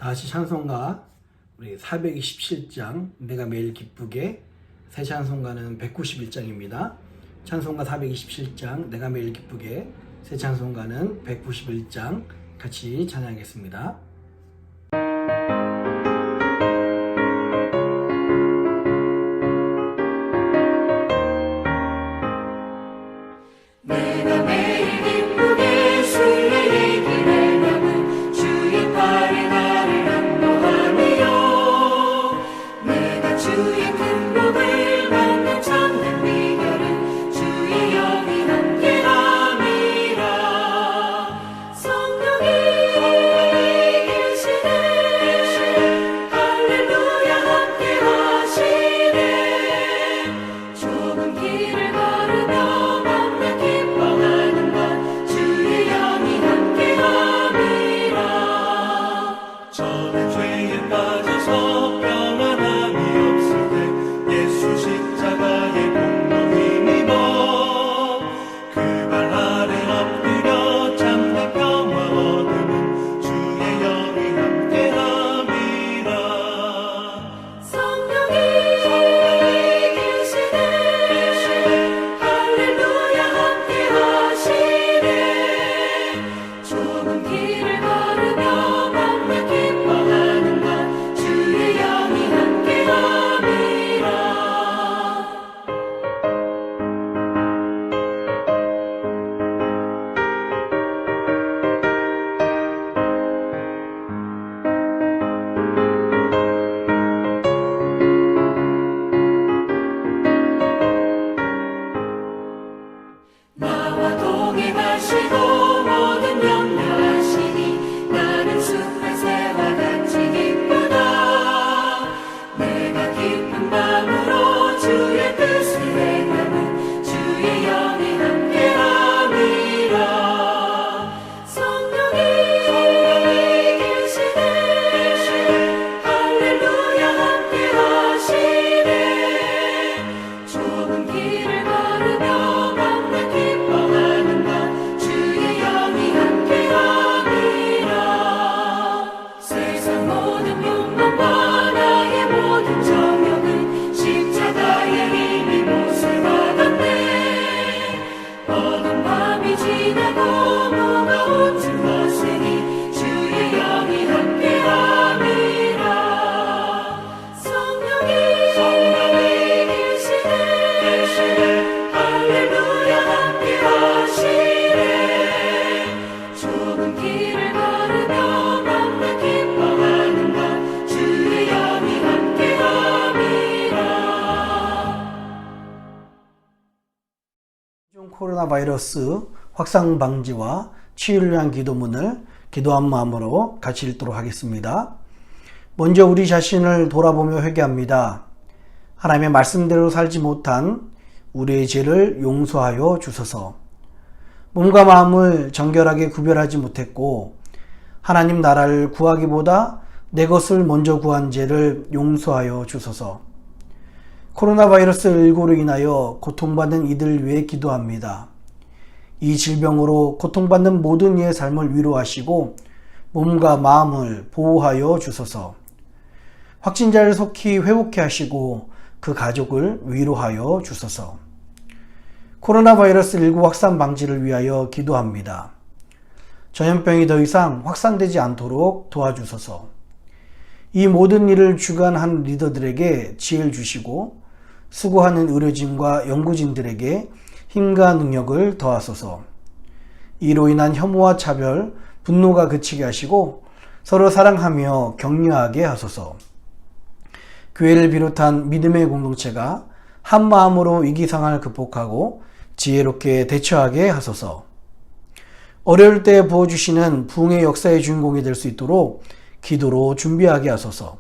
다 같이 찬송가 우리 427장 내가 매일 기쁘게, 새 찬송가는 191장입니다. 찬송가 427장 내가 매일 기쁘게, 새 찬송가는 191장 같이 찬양하겠습니다. 내가 매일 기쁘게 주의 얘기를 나는 주의 팔에 나를 안보하며 내가 주의 큰 복을 받는 참된 비결은 주의 영이 함께함이라. 성령이 계시네 할렐루야 함께하시네. 좁은 길을 걸으며 저는 죄에 빠져서 평안함이 없을 때 예수 십자가의 공로 힘입어 그 발 아래 엎드려 참된 평화 얻으면 주의 영이 함께함이라. 성령이 계시네 할렐루야 함께하시네. 좁은 길을 걸으며 나와 동행하시고 모든 염려하시니 나는 숲의 새와 같이 기쁘다. 내가 깊은 밤으로 주의 뜻을 행하는 주의 영이 함께함이라. 성령이 계시네 할렐루야 함께하시네. 좁은 길을 걸으며 세상 모든 욕망과 나의 모든 정욕은 십자가의 힘이 못을 받았네. 어두운 밤이 지나고 무거운 짐 벗으니 주의 영이 함께함이라. 성령이 계시네 할렐루야 함께하시네. 좁은 길을 걸으며 코로나 바이러스 확산 방지와 치유를 위한 기도문을 기도한 마음으로 같이 읽도록 하겠습니다. 먼저 우리 자신을 돌아보며 회개합니다. 하나님의 말씀대로 살지 못한 우리의 죄를 용서하여 주소서. 몸과 마음을 정결하게 구별하지 못했고 하나님 나라를 구하기보다 내 것을 먼저 구한 죄를 용서하여 주소서. 코로나 바이러스 19로 인하여 고통받는 이들 위해 기도합니다. 이 질병으로 고통받는 모든 이의 삶을 위로하시고 몸과 마음을 보호하여 주소서. 확진자를 속히 회복케 하시고 그 가족을 위로하여 주소서. 코로나 바이러스 19 확산 방지를 위하여 기도합니다. 전염병이 더 이상 확산되지 않도록 도와주소서. 이 모든 일을 주관한 리더들에게 지혜를 주시고 수고하는 의료진과 연구진들에게 힘과 능력을 더하소서. 이로 인한 혐오와 차별, 분노가 그치게 하시고 서로 사랑하며 격려하게 하소서. 교회를 비롯한 믿음의 공동체가 한 마음으로 위기 상황을 극복하고 지혜롭게 대처하게 하소서. 어려울 때 부어주시는 부흥의 역사의 주인공이 될 수 있도록 기도로 준비하게 하소서.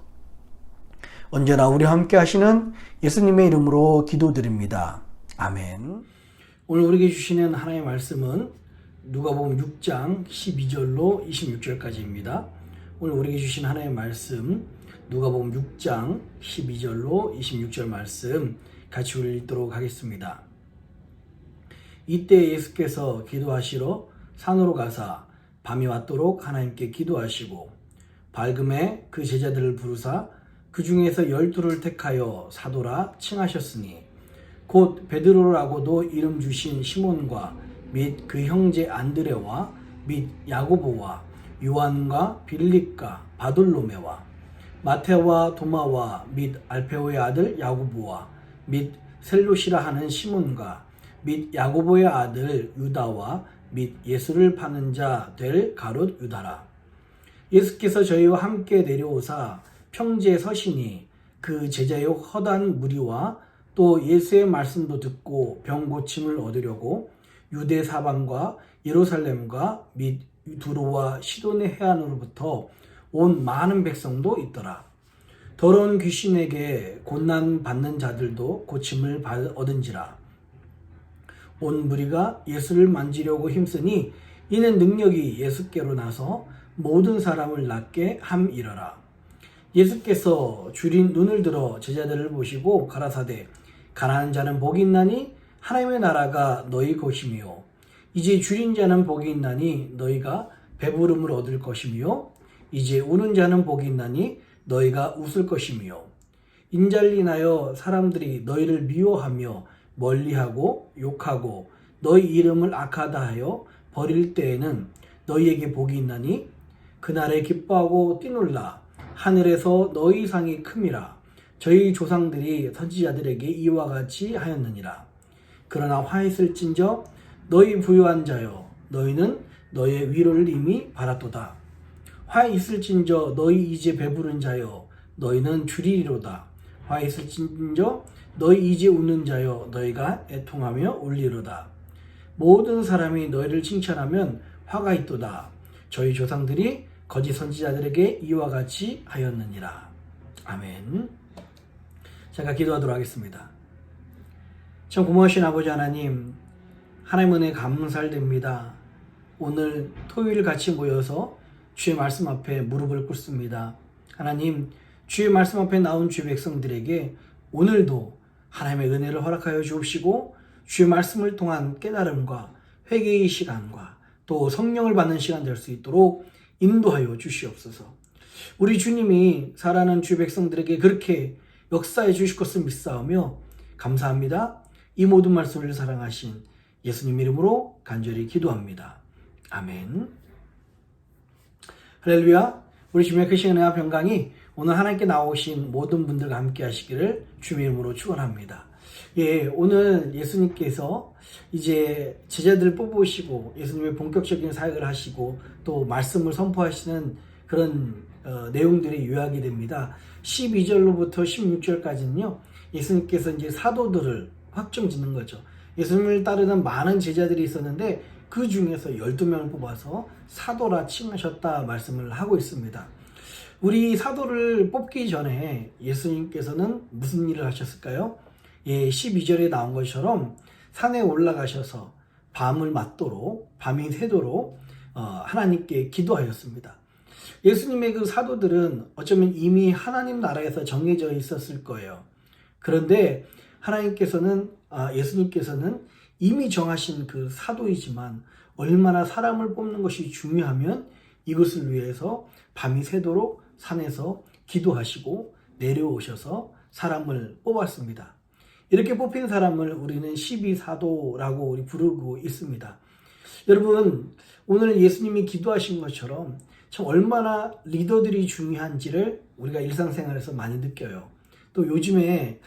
언제나 우리와 함께 하시는 예수님의 이름으로 기도드립니다. 아멘. 오늘 우리에게 주시는 하나님의 말씀은 누가복음 6장 12절로 26절까지입니다. 오늘 우리에게 주신 하나님의 말씀 누가복음 6장 12절로 26절 말씀 같이 읽도록 하겠습니다. 이때 예수께서 기도하시러 산으로 가사 밤이 왔도록 하나님께 기도하시고 밝음에 그 제자들을 부르사 그 중에서 12를 택하여 사도라 칭하셨으니 곧 베드로라고도 이름 주신 시몬과 및 그 형제 안드레와 및 야고보와 요한과 빌립과 바돌로메와 마테와 도마와 및 알페오의 아들 야고보와 및 셀롯이라 하는 시몬과 및 야고보의 아들 유다와 및 예수를 파는 자 될 가롯 유다라. 예수께서 저희와 함께 내려오사 평지에 서시니 그 제자의 허다한 무리와 또 예수의 말씀도 듣고 병 고침을 얻으려고 유대 사방과 예루살렘과 및 두로와 시돈의 해안으로부터 온 많은 백성도 있더라. 더러운 귀신에게 고난 받는 자들도 고침을 얻은지라. 온 무리가 예수를 만지려고 힘쓰니 이는 능력이 예수께로 나서 모든 사람을 낫게 함이러라. 예수께서 줄인 눈을 들어 제자들을 보시고 가라사대 가난한 자는 복이 있나니 하나님의 나라가 너희 것이며 이제 줄인 자는 복이 있나니 너희가 배부름을 얻을 것이며 이제 우는 자는 복이 있나니 너희가 웃을 것이며 인자를 인하여 사람들이 너희를 미워하며 멀리하고 욕하고 너희 이름을 악하다 하여 버릴 때에는 너희에게 복이 있나니 그날에 기뻐하고 뛰놀라 하늘에서 너희 상이 큼이라. 저희 조상들이 선지자들에게 이와 같이 하였느니라. 그러나 화 있을진저 너희 부유한 자여 너희는 너의 위로를 이미 받았도다. 화 있을진저 너희 이제 배부른 자여 너희는 줄이리로다. 화 있을진저 너희 이제 웃는 자여 너희가 애통하며 울리로다. 모든 사람이 너희를 칭찬하면 화가 있도다. 저희 조상들이 거짓 선지자들에게 이와 같이 하였느니라. 아멘. 제가 기도하도록 하겠습니다. 참 고마우신 아버지 하나님, 하나님 은혜 감사드립니다. 오늘 토요일 같이 모여서 주의 말씀 앞에 무릎을 꿇습니다. 하나님, 주의 말씀 앞에 나온 주의 백성들에게 오늘도 하나님의 은혜를 허락하여 주옵시고 주의 말씀을 통한 깨달음과 회개의 시간과 또 성령을 받는 시간 될 수 있도록 인도하여 주시옵소서. 우리 주님이 사랑하는 주의 백성들에게 그렇게 역사해 주실 것을 믿사오며 감사합니다. 이 모든 말씀을 사랑하신 예수님 이름으로 간절히 기도합니다. 아멘. 할렐루야. 우리 주님의 크신 은혜와 평강이 오늘 하나님께 나오신 모든 분들과 함께 하시기를 주님의 이름으로 축원합니다. 오늘 예수님께서 이제 제자들을 뽑으시고 예수님의 본격적인 사역을 하시고 또 말씀을 선포하시는 그런 내용들이 요약이 됩니다. 12절로부터 16절까지는요. 예수님께서 이제 사도들을 확정짓는 거죠. 예수님을 따르는 많은 제자들이 있었는데 그 중에서 12명을 뽑아서 사도라 칭하셨다 말씀을 하고 있습니다. 우리 사도를 뽑기 전에 예수님께서는 무슨 일을 하셨을까요? 12절에 나온 것처럼 산에 올라가셔서 밤을 맞도록 밤이 새도록 하나님께 기도하였습니다. 예수님의 그 사도들은 어쩌면 이미 하나님 나라에서 정해져 있었을 거예요. 그런데 예수님께서는 이미 정하신 그 사도이지만 얼마나 사람을 뽑는 것이 중요하면 이것을 위해서 밤이 새도록 산에서 기도하시고 내려오셔서 사람을 뽑았습니다. 이렇게 뽑힌 사람을 우리는 12사도라고 우리 부르고 있습니다. 여러분, 오늘 예수님이 기도하신 것처럼 참 얼마나 리더들이 중요한지를 우리가 일상생활에서 많이 느껴요. 또 요즘에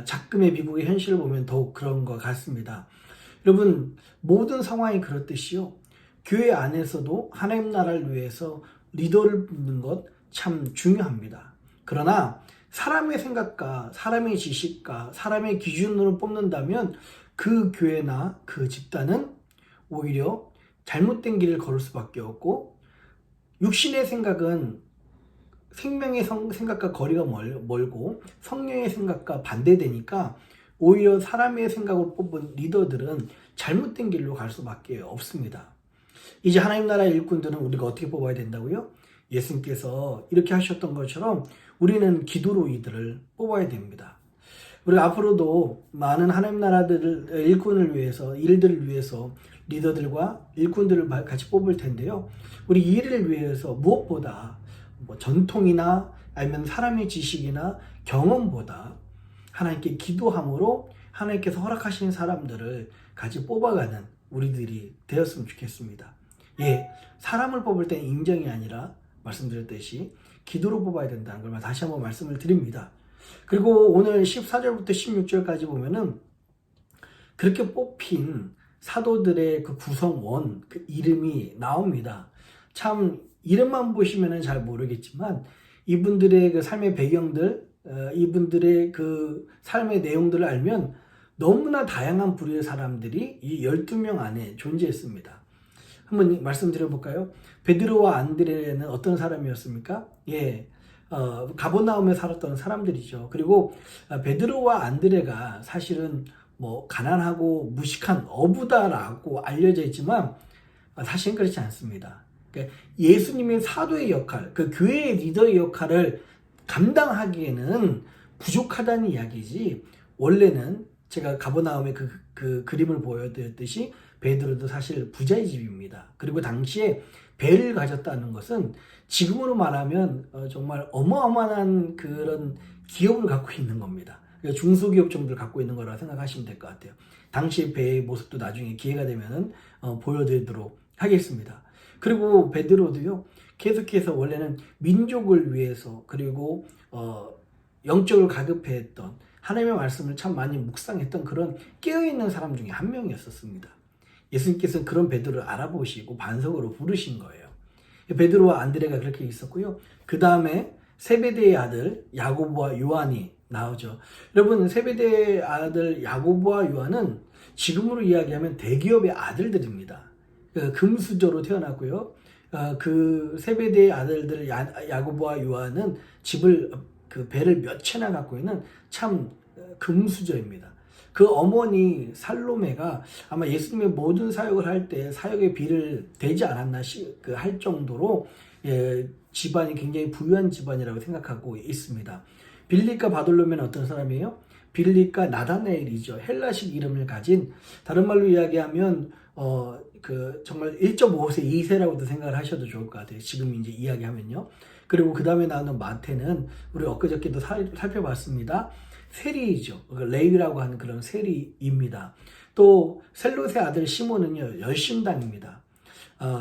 작금의 미국의 현실을 보면 더욱 그런 것 같습니다. 여러분, 모든 상황이 그렇듯이요. 교회 안에서도 하나님 나라를 위해서 리더를 뽑는 것 참 중요합니다. 그러나 사람의 생각과 사람의 지식과 사람의 기준으로 뽑는다면 그 교회나 그 집단은 오히려 잘못된 길을 걸을 수밖에 없고 육신의 생각은 생명의 생각과 거리가 멀고 성령의 생각과 반대되니까 오히려 사람의 생각으로 뽑은 리더들은 잘못된 길로 갈 수밖에 없습니다. 이제 하나님 나라의 일꾼들은 우리가 어떻게 뽑아야 된다고요? 예수님께서 이렇게 하셨던 것처럼 우리는 기도로 이들을 뽑아야 됩니다. 우리가 앞으로도 많은 하나님 나라들 일꾼을 위해서 일들을 위해서 리더들과 일꾼들을 같이 뽑을 텐데요. 우리 이 일을 위해서 무엇보다 뭐 전통이나 아니면 사람의 지식이나 경험보다 하나님께 기도함으로 하나님께서 허락하신 사람들을 같이 뽑아가는 우리들이 되었으면 좋겠습니다. 예, 사람을 뽑을 때는 인정이 아니라 말씀드렸듯이 기도로 뽑아야 된다는 걸 다시 한번 말씀을 드립니다. 그리고 오늘 14절부터 16절까지 보면은 그렇게 뽑힌 사도들의 그 구성원, 그 이름이 나옵니다. 참 이름만 보시면은 잘 모르겠지만 이분들의 그 삶의 배경들, 이분들의 그 삶의 내용들을 알면 너무나 다양한 부류의 사람들이 이 12명 안에 존재했습니다. 한번 말씀드려볼까요? 베드로와 안드레는 어떤 사람이었습니까? 예, 가버나움에 살았던 사람들이죠. 그리고 베드로와 안드레가 사실은 뭐 가난하고 무식한 어부다라고 알려져 있지만 사실은 그렇지 않습니다. 그러니까 예수님의 사도의 역할, 그 교회의 리더의 역할을 감당하기에는 부족하다는 이야기지, 원래는 제가 가버나움의 그 그림을 보여드렸듯이 베드로도 사실 부자의 집입니다. 그리고 당시에 배를 가졌다는 것은 지금으로 말하면 정말 어마어마한 그런 기업을 갖고 있는 겁니다. 중소기업 정도를 갖고 있는 거라 생각하시면 될 것 같아요. 당시 배의 모습도 나중에 기회가 되면 보여드리도록 하겠습니다. 그리고 베드로도요, 계속해서 원래는 민족을 위해서 그리고 영적을 가급해했던 하나님의 말씀을 참 많이 묵상했던 그런 깨어있는 사람 중에 한 명이었었습니다. 예수님께서는 그런 베드로를 알아보시고 반석으로 부르신 거예요. 베드로와 안드레가 그렇게 있었고요. 그 다음에 세베대의 아들 야고보와 요한이 나오죠. 여러분, 세베대의 아들 야고보와 요한은 지금으로 이야기하면 대기업의 아들들입니다. 금수저로 태어났고요. 그 세베대의 아들들 야고보와 요한은 그 배를 몇 채나 갖고 있는 참 금수저입니다. 그 어머니 살로메가 아마 예수님의 모든 사역을 할 때 사역의 비를 대지 않았나 할 정도로 집안이 굉장히 부유한 집안이라고 생각하고 있습니다. 빌립과 바돌로메는 어떤 사람이에요? 빌립과 나다나엘이죠. 헬라식 이름을 가진, 다른 말로 이야기하면 정말 1.5세 2세라고도 생각을 하셔도 좋을 것 같아요. 지금 이제 이야기하면요. 그리고 그 다음에 나오는 마태는 우리 엊그저께도 살펴봤습니다. 세리이죠. 레위라고 하는 그런 세리입니다. 또 셀롯의 아들 시몬은요, 열심당입니다.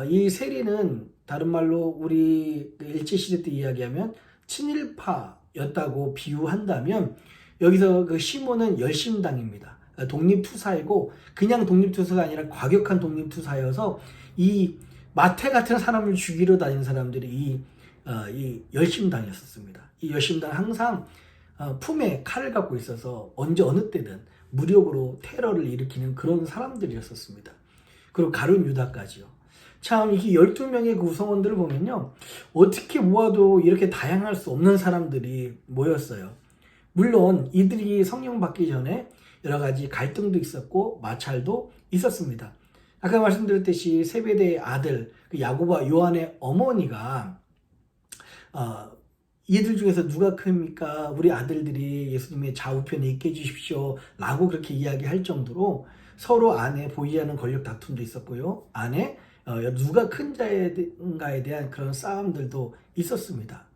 이 세리는 다른 말로 우리 일제시대 때 이야기하면 친일파였다고 비유한다면 여기서 그 시몬은 열심당입니다. 독립투사이고 그냥 독립투사가 아니라 과격한 독립투사여서 이 마태 같은 사람을 죽이러 다니는 사람들이 이 열심당이었습니다. 이 열심당 항상 품에 칼을 갖고 있어서 언제 어느 때든 무력으로 테러를 일으키는 그런 사람들이었었습니다. 그리고 가룟 유다까지요. 참 이게 12명의 구성원들을 보면요, 어떻게 모아도 이렇게 다양할 수 없는 사람들이 모였어요. 물론 이들이 성령 받기 전에 여러 가지 갈등도 있었고 마찰도 있었습니다. 아까 말씀드렸듯이 세베대의 아들 야고보와 요한의 어머니가 이들 중에서 누가 큽니까? 우리 아들들이 예수님의 좌우편에 있게 해주십시오 라고 그렇게 이야기할 정도로 서로 안에 보이지 않는 권력 다툼도 있었고요, 안에 누가 큰 자인가에 대한 그런 싸움들도 있었습니다.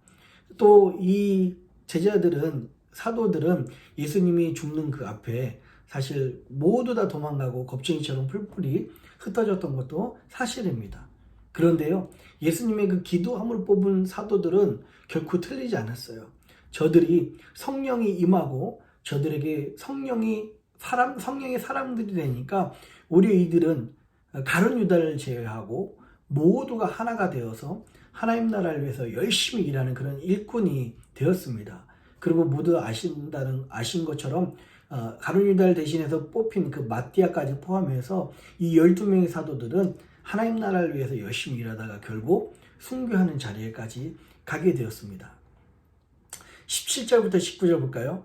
또 이 제자들은, 사도들은 예수님이 죽는 그 앞에 사실 모두 다 도망가고 겁쟁이처럼 풀풀이 흩어졌던 것도 사실입니다. 그런데요, 예수님의 그 기도함을 뽑은 사도들은 결코 틀리지 않았어요. 저들이 성령이 임하고 저들에게 성령의 사람들이 되니까 오히려 이들은 가룟 유다를 제외하고 모두가 하나가 되어서 하나님 나라를 위해서 열심히 일하는 그런 일꾼이 되었습니다. 그리고 모두 아신 것처럼 가룟 유다를 대신해서 뽑힌 그 마띠아까지 포함해서 이 12명의 사도들은 하나님 나라를 위해서 열심히 일하다가 결국 순교하는 자리에까지 가게 되었습니다. 17절부터 19절 볼까요?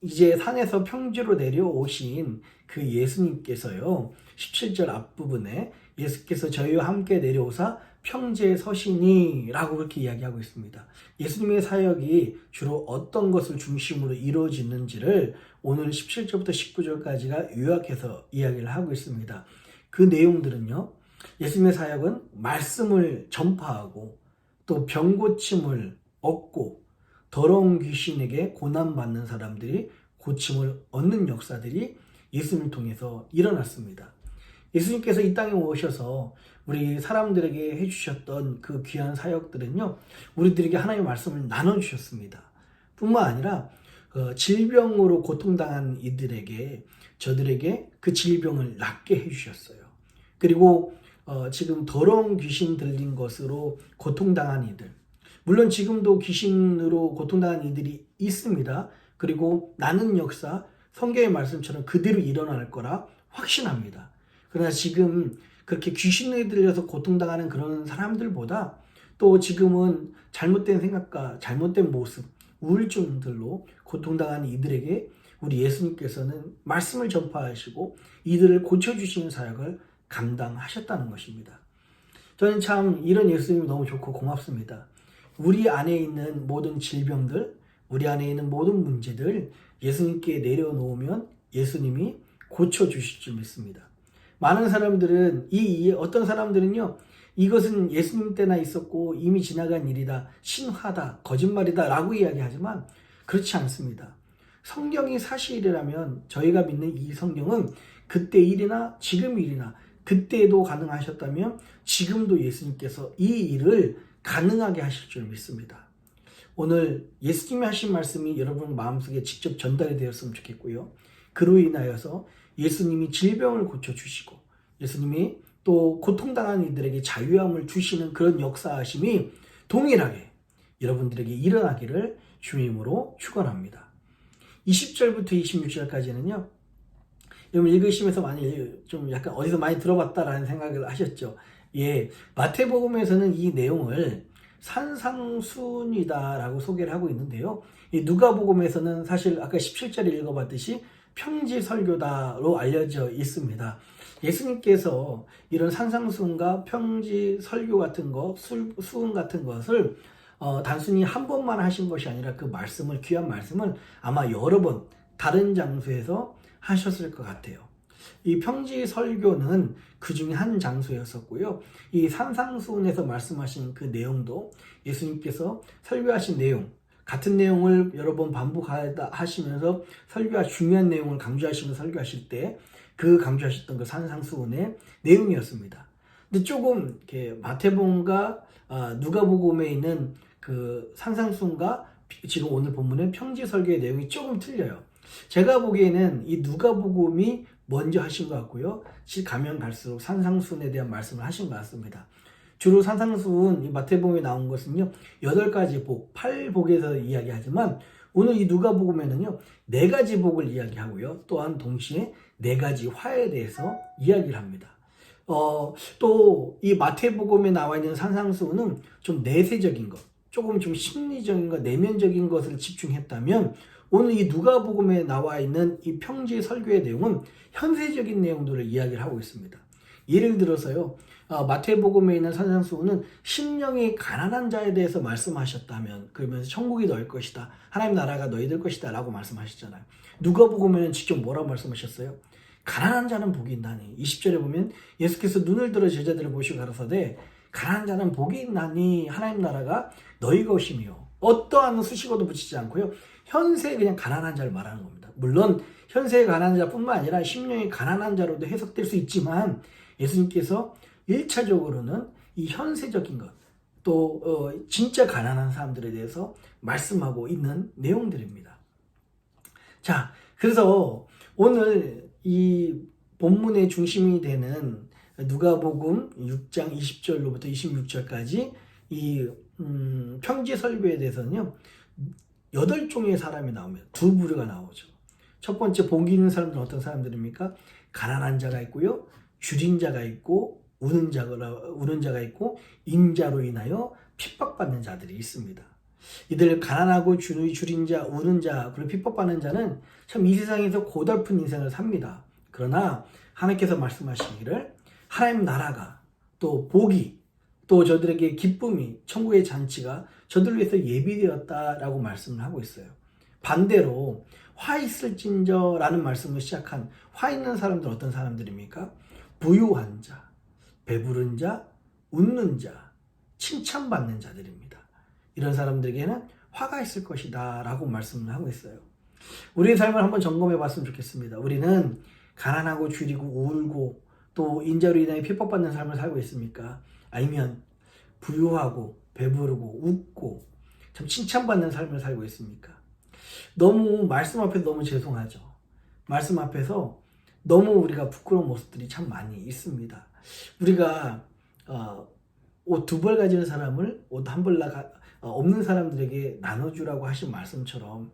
이제 산에서 평지로 내려오신 그 예수님께서요, 17절 앞부분에 예수께서 저희와 함께 내려오사 평지에 서시니 라고 그렇게 이야기하고 있습니다. 예수님의 사역이 주로 어떤 것을 중심으로 이루어지는지를 오늘 17절부터 19절까지가 요약해서 이야기를 하고 있습니다. 그 내용들은요, 예수님의 사역은 말씀을 전파하고 또 병고침을 얻고 더러운 귀신에게 고난받는 사람들이 고침을 얻는 역사들이 예수님을 통해서 일어났습니다. 예수님께서 이 땅에 오셔서 우리 사람들에게 해주셨던 그 귀한 사역들은요, 우리들에게 하나님의 말씀을 나눠주셨습니다. 뿐만 아니라 질병으로 고통당한 이들에게, 저들에게 그 질병을 낫게 해주셨어요. 그리고 지금 더러운 귀신 들린 것으로 고통당한 이들, 물론 지금도 귀신으로 고통당한 이들이 있습니다. 그리고 나는 역사, 성경의 말씀처럼 그대로 일어날 거라 확신합니다. 그러나 지금 그렇게 귀신에 들려서 고통당하는 그런 사람들보다 또 지금은 잘못된 생각과 잘못된 모습, 우울증들로 고통당한 이들에게 우리 예수님께서는 말씀을 전파하시고 이들을 고쳐주시는 사역을 감당하셨다는 것입니다. 저는 참 이런 예수님이 너무 좋고 고맙습니다. 우리 안에 있는 모든 질병들, 우리 안에 있는 모든 문제들 예수님께 내려놓으면 예수님이 고쳐주실 줄 믿습니다. 많은 사람들은 어떤 사람들은요, 이것은 예수님 때나 있었고 이미 지나간 일이다, 신화다, 거짓말이다 라고 이야기하지만 그렇지 않습니다. 성경이 사실이라면 저희가 믿는 이 성경은 그때 일이나 지금 일이나 그때도 가능하셨다면 지금도 예수님께서 이 일을 가능하게 하실 줄 믿습니다. 오늘 예수님이 하신 말씀이 여러분 마음속에 직접 전달이 되었으면 좋겠고요. 그로 인하여서 예수님이 질병을 고쳐주시고 예수님이 또 고통당한 이들에게 자유함을 주시는 그런 역사하심이 동일하게 여러분들에게 일어나기를 주님으로 축원합니다. 20절부터 26절까지는요. 여러분 읽으시면서 많이 좀 약간 어디서 많이 들어봤다라는 생각을 하셨죠. 예, 마태복음에서는 이 내용을 산상순이다라고 소개를 하고 있는데요. 이 누가복음에서는 사실 아까 17절에 읽어봤듯이 평지설교다로 알려져 있습니다. 예수님께서 이런 산상순과 평지설교 같은 것, 수훈 같은 것을 단순히 한 번만 하신 것이 아니라 그 말씀을, 귀한 말씀을 아마 여러 번 다른 장소에서 하셨을 것 같아요. 이 평지설교는 그 중에 한 장소였었고요. 이 산상수훈에서 말씀하신 그 내용도 예수님께서 설교하신 내용, 같은 내용을 여러 번 반복하시면서 중요한 내용을 강조하시면서 설교하실 때 그 강조하셨던 그 산상수훈의 내용이었습니다. 근데 조금 이렇게 마태복음과 누가복음에 있는 그 산상수훈과 지금 오늘 본문의 평지설교의 내용이 조금 틀려요. 제가 보기에는 이 누가복음이 먼저 하신 것 같고요. 가면 갈수록 산상수훈에 대한 말씀을 하신 것 같습니다. 주로 산상수훈, 이 마태복음에 나온 것은요, 8가지 복, 8복에서 이야기하지만 오늘 이 누가복음에는요, 4가지 복을 이야기하고요. 또한 동시에 4가지 화에 대해서 이야기를 합니다. 또 이 마태복음에 나와 있는 산상수훈은 좀 내세적인 것, 조금 좀 심리적인 것, 내면적인 것을 집중했다면 오늘 이 누가복음에 나와 있는 이 평지 설교의 내용은 현세적인 내용들을 이야기를 하고 있습니다. 예를 들어서요, 마태복음에 있는 산상수훈은 심령이 가난한 자에 대해서 말씀하셨다면, 그러면서 천국이 너희 것이다, 하나님 나라가 너희들 것이다 라고 말씀하셨잖아요. 누가복음에는 직접 뭐라고 말씀하셨어요? 가난한 자는 복이 있나니. 20절에 보면 예수께서 눈을 들어 제자들을 보시고 가라사대 가난한 자는 복이 있나니 하나님 나라가 너희 것이며, 어떠한 수식어도 붙이지 않고요, 현세에 그냥 가난한 자를 말하는 겁니다. 물론 현세의 가난한 자뿐만 아니라 심령의 가난한 자로도 해석될 수 있지만 예수님께서 1차적으로는 이 현세적인 것, 또 진짜 가난한 사람들에 대해서 말씀하고 있는 내용들입니다. 자, 그래서 오늘 이 본문의 중심이 되는 누가복음 6장 20절로부터 26절까지 이 평지설교에 대해서는요, 8종의 사람이 나옵니다. 2부류가 나오죠. 첫 번째, 복이 있는 사람들은 어떤 사람들입니까? 가난한 자가 있고요, 줄인 자가 있고, 우는 자가 있고, 인자로 인하여 핍박받는 자들이 있습니다. 이들 가난하고 줄인 자, 우는 자, 그리고 핍박받는 자는 참 이 세상에서 고달픈 인생을 삽니다. 그러나 하나님께서 말씀하시기를 하나님 나라가, 또 복이, 또 저들에게 기쁨이, 천국의 잔치가 저들을 위해서 예비되었다라고 말씀을 하고 있어요. 반대로 화 있을진저라는 말씀을 시작한 화 있는 사람들은 어떤 사람들입니까? 부유한 자, 배부른 자, 웃는 자, 칭찬받는 자들입니다. 이런 사람들에게는 화가 있을 것이다 라고 말씀을 하고 있어요. 우리의 삶을 한번 점검해 봤으면 좋겠습니다. 우리는 가난하고 줄이고 울고 또 인자로 인해 핍박받는 삶을 살고 있습니까? 아니면 부유하고 배부르고 웃고 참 칭찬받는 삶을 살고 있습니까? 너무 말씀 앞에서 너무 죄송하죠. 말씀 앞에서 너무 우리가 부끄러운 모습들이 참 많이 있습니다. 우리가 옷 2벌 가지는 사람을 옷 1벌 없는 사람들에게 나눠주라고 하신 말씀처럼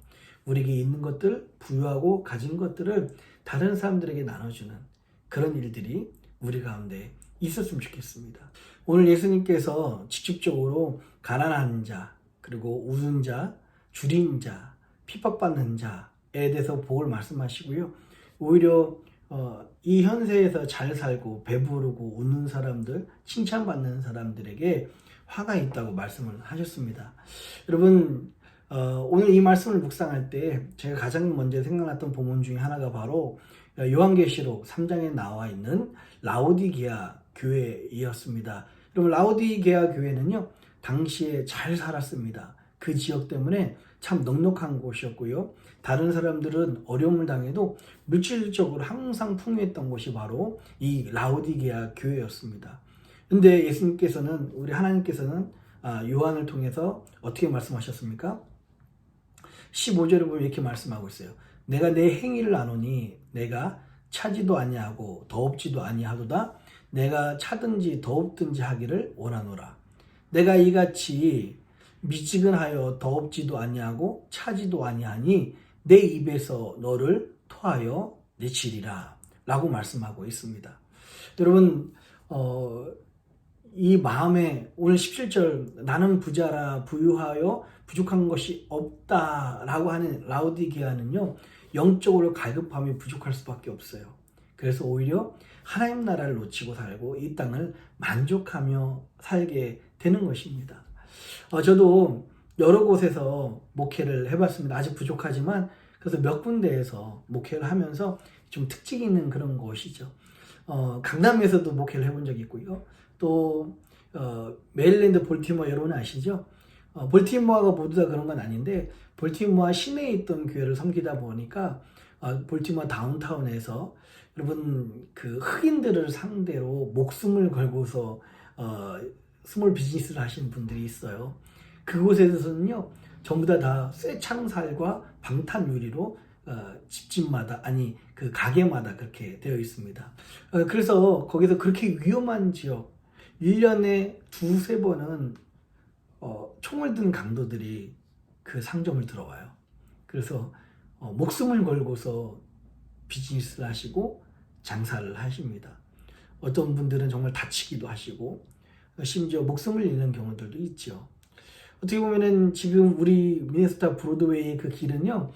우리에게 있는 것들, 부유하고 가진 것들을 다른 사람들에게 나눠주는 그런 일들이 우리 가운데 있었으면 좋겠습니다. 오늘 예수님께서 직접적으로 가난한 자, 그리고 웃은 자, 줄인 자, 핍박받는 자에 대해서 복을 말씀하시고요. 오히려 이 현세에서 잘 살고 배부르고 웃는 사람들, 칭찬받는 사람들에게 화가 있다고 말씀을 하셨습니다. 여러분, 오늘 이 말씀을 묵상할 때 제가 가장 먼저 생각났던 본문 중에 하나가 바로 요한계시록 3장에 나와 있는 라오디게아 교회이었습니다. 여러분, 라오디게아 교회는요, 당시에 잘 살았습니다. 그 지역 때문에 참 넉넉한 곳이었고요. 다른 사람들은 어려움을 당해도 물질적으로 항상 풍요했던 곳이 바로 이 라오디게아 교회였습니다. 근데 예수님께서는, 우리 하나님께서는 요한을 통해서 어떻게 말씀하셨습니까? 15절에 보면 이렇게 말씀하고 있어요. 내가 내 행위를 아노니 내가 차지도 아니하고 더없지도 아니하도다. 내가 차든지 더없든지 하기를 원하노라. 내가 이같이 미지근하여 더없지도 아니하고 차지도 아니하니 내 입에서 너를 토하여 내치리라 라고 말씀하고 있습니다. 여러분, 이 마음에 오늘 17절 나는 부자라 부유하여 부족한 것이 없다라고 하는 라오디게아는요, 영적으로 갈급함이 부족할 수밖에 없어요. 그래서 오히려 하나님 나라를 놓치고 살고 이 땅을 만족하며 살게 되는 것입니다. 저도 여러 곳에서 목회를 해봤습니다. 아직 부족하지만 그래서 몇 군데에서 목회를 하면서 좀 특징이 있는 그런 곳이죠. 강남에서도 목회를 해본 적이 있고요. 또 메릴랜드 볼티모어 여러분 아시죠? 볼티모어가 모두 다 그런 건 아닌데 볼티모어 시내에 있던 교회를 섬기다 보니까 볼티모어 다운타운에서 여러분 그 흑인들을 상대로 목숨을 걸고서 스몰 비즈니스를 하시는 분들이 있어요. 그곳에서는요 전부 다 쇠창살과 방탄 유리로 집집마다 아니 그 가게마다 그렇게 되어 있습니다. 그래서 거기서 그렇게 위험한 지역 1년에 2-3번은 총을 든 강도들이 그 상점을 들어와요. 그래서 목숨을 걸고서 비즈니스를 하시고 장사를 하십니다. 어떤 분들은 정말 다치기도 하시고 심지어 목숨을 잃는 경우들도 있죠. 어떻게 보면은 지금 우리 미네소타 브로드웨이 그 길은요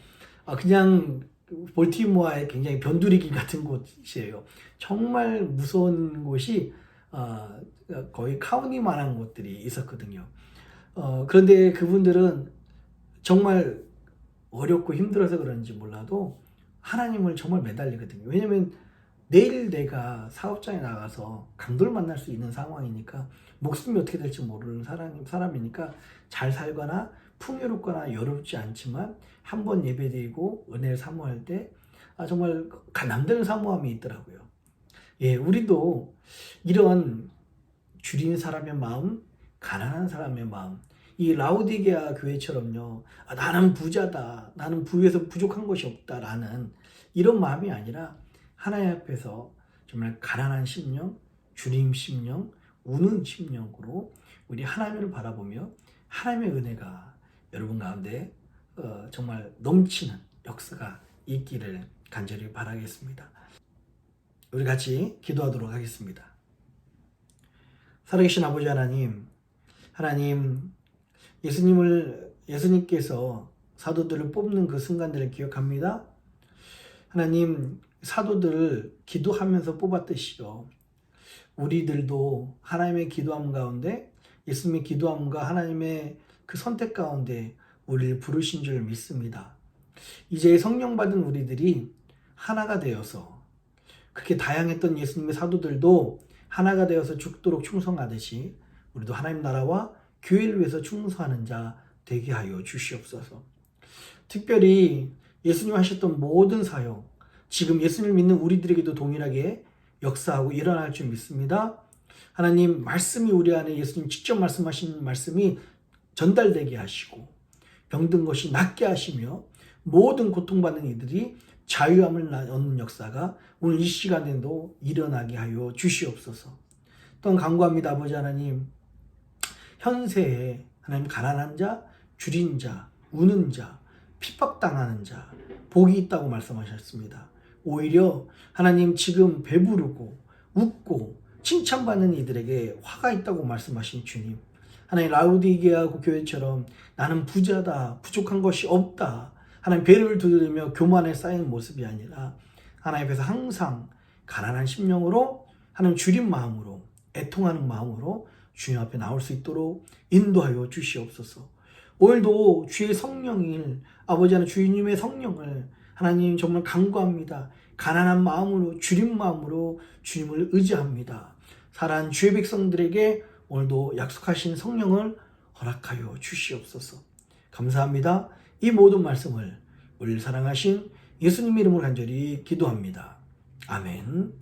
그냥 볼티모어의 굉장히 변두리길 같은 곳이에요. 정말 무서운 곳이 거의 카우니만한 곳들이 있었거든요. 그런데 그분들은 정말 어렵고 힘들어서 그런지 몰라도 하나님을 정말 매달리거든요. 왜냐면 내일 내가 사업장에 나가서 강도를 만날 수 있는 상황이니까 목숨이 어떻게 될지 모르는 사람이니까 잘 살거나 풍요롭거나 여롭지 않지만 한번 예배드리고 은혜를 사모할 때 정말 남다른 사모함이 있더라고요. 예, 우리도 이런 줄인 사람의 마음, 가난한 사람의 마음, 이 라오디게아 교회처럼요, 나는 부자다, 나는 부유해서 부족한 것이 없다라는 이런 마음이 아니라 하나님 앞에서 정말 가난한 심령, 줄임 심령, 우는 심령으로 우리 하나님을 바라보며 하나님의 은혜가 여러분 가운데 정말 넘치는 역사가 있기를 간절히 바라겠습니다. 우리 같이 기도하도록 하겠습니다. 살아계신 아버지 하나님, 예수님께서 사도들을 뽑는 그 순간들을 기억합니다. 하나님, 사도들을 기도하면서 뽑았듯이요, 우리들도 하나님의 기도함 가운데, 예수님의 기도함과 하나님의 그 선택 가운데 우리를 부르신 줄 믿습니다. 이제 성령 받은 우리들이 하나가 되어서 그렇게 다양했던 예수님의 사도들도 하나가 되어서 죽도록 충성하듯이 우리도 하나님 나라와 교회를 위해서 충성하는 자 되게 하여 주시옵소서. 특별히 예수님 하셨던 모든 사역, 지금 예수님을 믿는 우리들에게도 동일하게 역사하고 일어날 줄 믿습니다. 하나님 말씀이 우리 안에 예수님 직접 말씀하신 말씀이 전달되게 하시고 병든 것이 낫게 하시며 모든 고통받는 이들이 자유함을 얻는 역사가 오늘 이 시간에도 일어나게 하여 주시옵소서. 또한 간구합니다. 아버지 하나님, 현세에 하나님 가난한 자, 줄인 자, 우는 자, 핍박당하는 자 복이 있다고 말씀하셨습니다. 오히려 하나님 지금 배부르고 웃고 칭찬받는 이들에게 화가 있다고 말씀하신 주님, 하나님 라우디게아 교회처럼 나는 부자다, 부족한 것이 없다, 하나님 배를 두드리며 교만에 쌓이는 모습이 아니라 하나님 앞에서 항상 가난한 심령으로 하나님 줄인 마음으로 애통하는 마음으로 주님 앞에 나올 수 있도록 인도하여 주시옵소서. 오늘도 주의 성령일 아버지 하나님 주님의 성령을 하나님 정말 간구합니다. 가난한 마음으로 줄인 마음으로 주님을 의지합니다. 사랑하는 주의 백성들에게 오늘도 약속하신 성령을 허락하여 주시옵소서. 감사합니다. 이 모든 말씀을 우리를 사랑하신 예수님 이름으로 간절히 기도합니다. 아멘.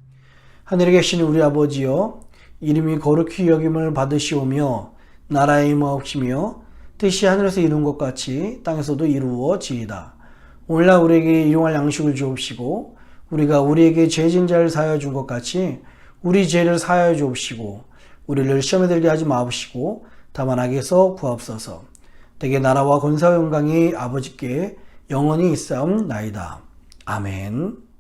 하늘에 계신 우리 아버지여, 이름이 거룩히 여김을 받으시오며 나라의 임하옵시며 뜻이 하늘에서 이룬 것 같이 땅에서도 이루어지이다. 오늘날 우리에게 일용할 양식을 주옵시고 우리가 우리에게 죄진 자를 사하여 준 것 같이 우리 죄를 사하여 주옵시고 우리를 시험에 들게 하지 마옵시고 다만 악에서 구하옵소서. 대개 나라와 권사와 영광이 아버지께 영원히 있사옵나이다. 아멘.